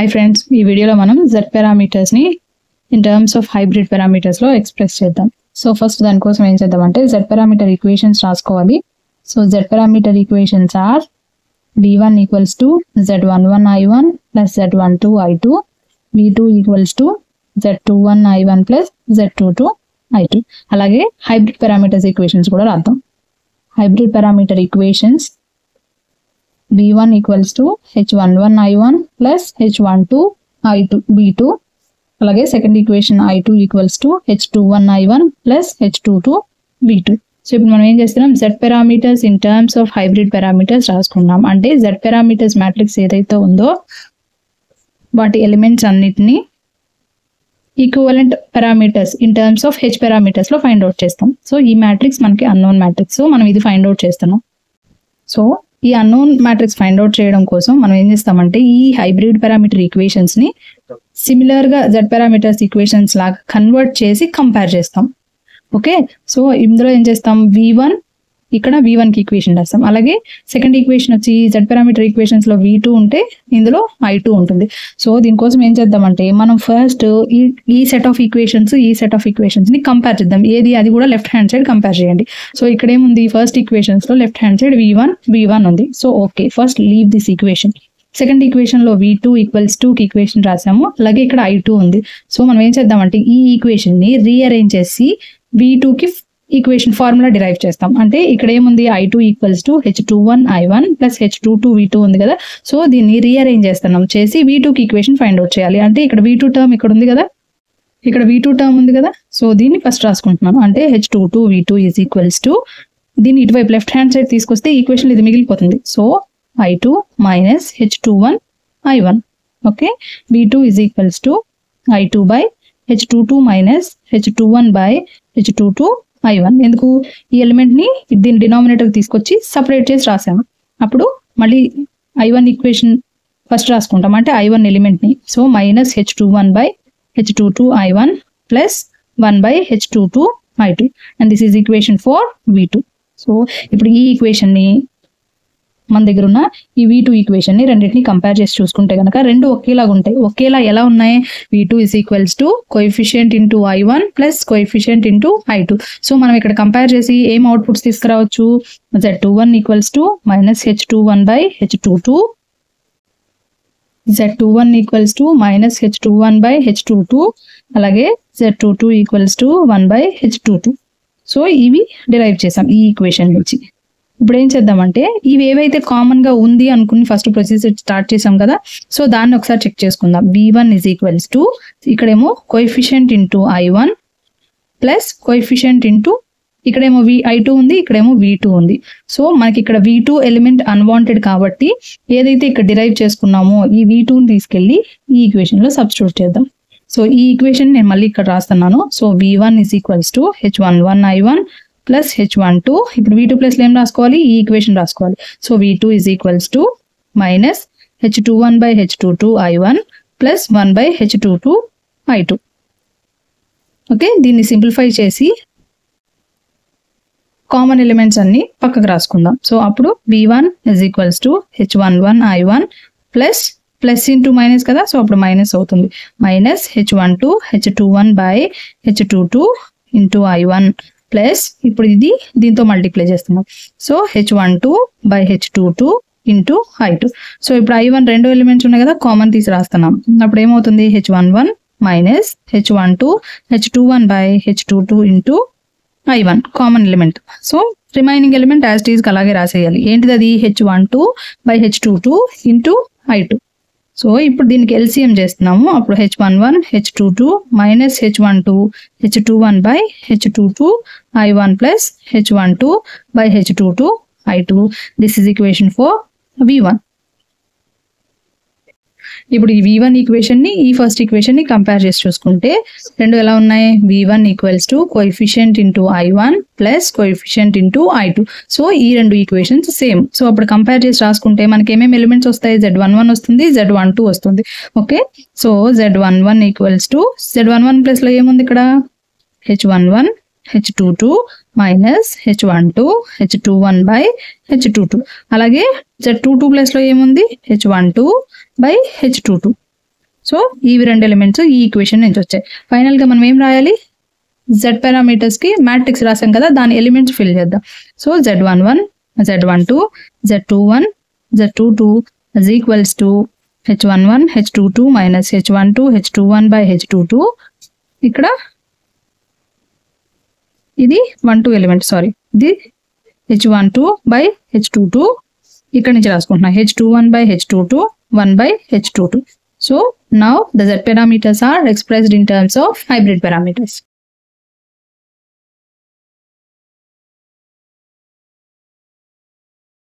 Hi friends, ఈ వీడియోలో మనం Z పారామీటర్స్ ని in terms of hybrid parameters లో ఎక్స్ప్రెస్ చేద్దాం. సో ఫస్ట్ దానికోసం ఏం చేద్దామంటే Z పారామీటర్ ఈక్వేషన్స్ రాసుకోవాలి. So Z parameter equations are V1 equals to Z11 I1 plus Z12 I2, V2 equals to Z21 I1 plus Z22 I2. అలాగే hybrid parameters equations కూడా రాద్దాం. Hybrid parameter equations V1 equals to H11 I1 plus H12 I2 V2. అలాగే second equation I2 equals to H21 I1 plus H22 V2. So ఇప్పుడు మనం ఏం చేస్తున్నాం, Z parameters in terms of hybrid parameters రాసుకున్నాం. అంటే Z parameters matrix ఏదైతే ఉందో వాటి ఎలిమెంట్స్ అన్నిటిని equivalent parameters in terms of H parameters లో ఫైండ్ అవుట్ చేస్తాం. సో ఈ మ్యాట్రిక్స్ మనకి అన్నోన్ మ్యాట్రిక్స్, మనం ఇది ఫైండ్ అవుట్ చేస్తున్నాం. సో ఈ అన్నోన్ మ్యాట్రిక్స్ ఫైండ్ అవుట్ చేయడం కోసం మనం ఏం చేస్తామంటే ఈ హైబ్రిడ్ పారామీటర్ ఈక్వేషన్స్ ని సిమిలర్ గా Z పారామీటర్స్ ఈక్వేషన్స్ లాగా కన్వర్ట్ చేసి కంపేర్ చేస్తాం. ఓకే, సో ఇందులో ఏం చేస్తాం, V1 ఇక్కడ V1 కి ఈక్వేషన్ రాస్తాం. అలాగే సెకండ్ ఈక్వేషన్ వచ్చి Z పారామీటర్ ఈక్వేషన్స్ లో V2 ఉంటే ఇందులో I2 ఉంటుంది. సో దీనికోసం ఏం చేద్దామంటే మనం ఫస్ట్ ఈ సెట్ ఆఫ్ ఈక్వేషన్స్ ని కంపేర్ చేద్దాం. ఏది అది కూడా లెఫ్ట్ హ్యాండ్ సైడ్ కంపేర్ చేయండి. సో ఇక్కడ ఏముంది, ఫస్ట్ ఈక్వేషన్స్ లో లెఫ్ట్ హ్యాండ్ సైడ్ V1 ఉంది. So okay, first leave this equation. Second equation లో V2 ఈక్వల్స్ 2 కి ఈక్వేషన్ రాసాము. అలాగే ఇక్కడ I2 ఉంది. సో మనం ఏం చేద్దామంటే ఈ ఈక్వేషన్ ని రీఅరేంజ్ చేసి V2 కి ఈక్వేషన్ ఫార్ములా డిరైవ్ చేస్తాం. అంటే ఇక్కడ ఏముంది, I2 equals to H21 I1 plus H22 V2 ఉంది కదా. సో దీన్ని రీఅరేంజ్ చేస్తున్నాం, చేసి V2 కి ఈక్వేషన్ ఫైండ్ అవుట్ చేయాలి. అంటే ఇక్కడ V2 టర్మ్ ఇక్కడ ఉంది కదా, ఇక్కడ V2 టర్మ్ ఉంది కదా. సో దీన్ని ఫస్ట్ రాసుకుంటున్నాను. అంటే H22 V2 is equals to, దీన్ని ఇటువైపు లెఫ్ట్ హ్యాండ్ సైడ్ తీసుకొస్తే ఈక్వేషన్ ఇది మిగిలిపోతుంది. So I2 minus H21 I1. Okay, V2 is equals to I2 by H22 minus H21 by H22 I1. ఎందుకు, ఈ ఎలిమెంట్ ని దీని డినామినేటర్ తీసుకొచ్చి సపరేట్ చేసి రాసాము. అప్పుడు మళ్ళీ I1 ఈక్వేషన్ ఫస్ట్ రాసుకుంటాం, అంటే I1 ఎలిమెంట్ ని. So minus H21 by H22 I1 plus 1 by H22 I2 and this is equation for V2. So ఇప్పుడు ఈ ఈక్వేషన్ ని మన దగ్గర ఉన్న ఈ V2 ఈక్వేషన్ ని రెండింటిని కంపేర్ చేసి చూసుకుంటే కనుక రెండు ఒకేలాగా ఉంటాయి. ఒకేలా ఎలా ఉన్నాయి, V2 is equals to coefficient into I1 plus coefficient into I2. So మనం ఇక్కడ కంపేర్ చేసి ఏం అవుట్పుట్స్ తీసుకురావచ్చు, Z21 equals to minus H21 by H22, Z21 equals to minus H21 by H22, అలాగే Z22 equals to 1 by H22. So ఇవి derive చేసాం ఈ equation నుంచి. ఇప్పుడు ఏం చేద్దామంటే ఇవి ఏవైతే కామన్ గా ఉంది అనుకుని ఫస్ట్ ప్రొసీజర్ స్టార్ట్ చేసాం కదా, సో దాన్ని ఒకసారి చెక్ చేసుకుందాం. V1 ఈజ్ ఈక్వల్స్ టు, ఇక్కడేమో coefficient into I1 plus coefficient into, ఇక్కడేమో I2 ఉంది, ఇక్కడేమో V2 ఉంది. సో మనకి ఇక్కడ V2 ఎలిమెంట్ అన్వాంటెడ్ కాబట్టి ఏదైతే ఇక్కడ డిరైవ్ చేసుకున్నామో ఈ V2ని తీసుకెళ్లి ఈ ఈక్వేషన్ లో సబ్స్టిట్యూట్ చేద్దాం. సో ఈ ఈక్వేషన్ నేను మళ్ళీ ఇక్కడ రాస్తున్నాను. So V1 is equals to H11 I1 plus H12, ఇప్పుడు V2 ప్లస్ ఏం రాసుకోవాలి, ఈ ఈక్వేషన్ రాసుకోవాలి. So V2 is equals to minus H21 by H22 I1 plus 1 by H22 I2. Okay, దీన్ని సింప్లిఫై చేసి కామన్ ఎలిమెంట్స్ అన్ని పక్కకు రాసుకుందాం. సో అప్పుడు V1 is equals to H11 I1 plus plus into minus కదా, సో అప్పుడు minus అవుతుంది. Minus H12 H21 by H22 into I1 plus ఇప్పుడు ఇది దీంతో మల్టిప్లై చేస్తున్నాం. So H12 by H22 into I2. So ఇప్పుడు I1 రెండు ఎలిమెంట్స్ ఉన్నాయి కదా, కామన్ తీసి రాస్తున్నాం. అప్పుడు ఏమవుతుంది, H11 minus H12 H21 by H22 into I1 common element. So remaining element as it is అలాగే రాసేయాలి. ఏంటిది అది, H12 by H22 into I2. So ఇప్పుడు దీనికి LCM చేస్తున్నాము. అప్పుడు H11 H22 minus H12 H21 by H22 I1 plus H12 by H22 I2. This is equation for V1. ఇప్పుడు ఈ V1 equation ని ఈ ఫస్ట్ ఈక్వేషన్ ని కంపేర్ చేసి చూసుకుంటే రెండు ఎలా ఉన్నాయి, V1 equals to coefficient into I1 plus coefficient into I2. So ఈ రెండు ఈక్వేషన్స్ సేమ్. సో అప్పుడు కంపేర్ చేసి రాసుకుంటే మనకి ఏమేమి ఎలిమెంట్స్ వస్తాయి, Z11 వస్తుంది, Z12 వస్తుంది. Okay, so Z11 equals to, Z11 plus లో ఏముంది ఇక్కడ, H11 H22 minus H12 H21 by H22. అలాగే Z22 ప్లస్ లో ఏముంది H12 by H22. సో ఇవి రెండు ఎలిమెంట్స్ ఈ ఈక్వేషన్ నుంచి వచ్చాయి. ఫైనల్గా మనం ఏం రాయాలి, Z పారామీటర్స్కి మ్యాట్రిక్స్ రాసాం కదా, దాని ఎలిమెంట్స్ ఫిల్ చేద్దాం. So Z11, Z12, Z21, Z22 is equals to H11, H22 minus H12, H21 by H22. ఇక్కడ ఇది 1 2 ఎలిమెంట్, సారీ ఇది H12 by H22, ఇక్కడ నుంచి రాసుకుంటున్నా H21 by H22, 1 by H22. So now the Z parameters are expressed in terms of hybrid parameters.